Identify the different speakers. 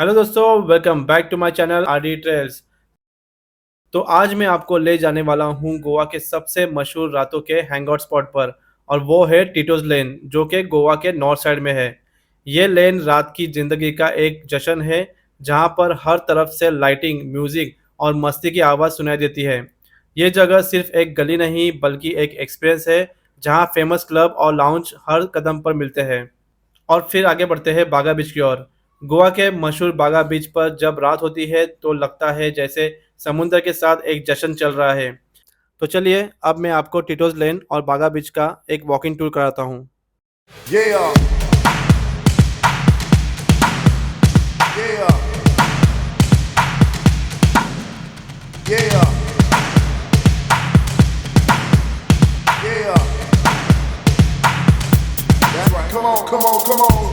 Speaker 1: Hello दोस्तों, welcome back to my channel RD trails. तो आज मैं आपको ले जाने वाला हूँ गोवा के सबसे मशहूर रातों के हैंगआउट स्पॉट पर। और वो है टीटोज लेन, जो कि गोवा के नॉर्थ साइड में है। ये लेन रात की ज़िंदगी का एक जश्न है, जहाँ पर हर तरफ से लाइटिंग, म्यूज़िक और मस्ती की आवाज़ सुनाई देती है। ये जगह सिर्फ एक गली नहीं बल्कि एक एक्सपीरियंस है, जहाँ फेमस क्लब और लाउंज हर कदम पर मिलते हैं। और फिर आगे बढ़ते हैं बागा बीच की ओर। गोवा के मशहूर बागा बीच पर जब रात होती है तो लगता है जैसे समुद्र के साथ एक जश्न चल रहा है। तो चलिए अब मैं आपको टिटोज लेन और बागा बीच का एक वॉकिंग टूर कराता हूँ।
Speaker 2: Yeah, yeah, yeah, yeah. That's right. Come on, come on, come on.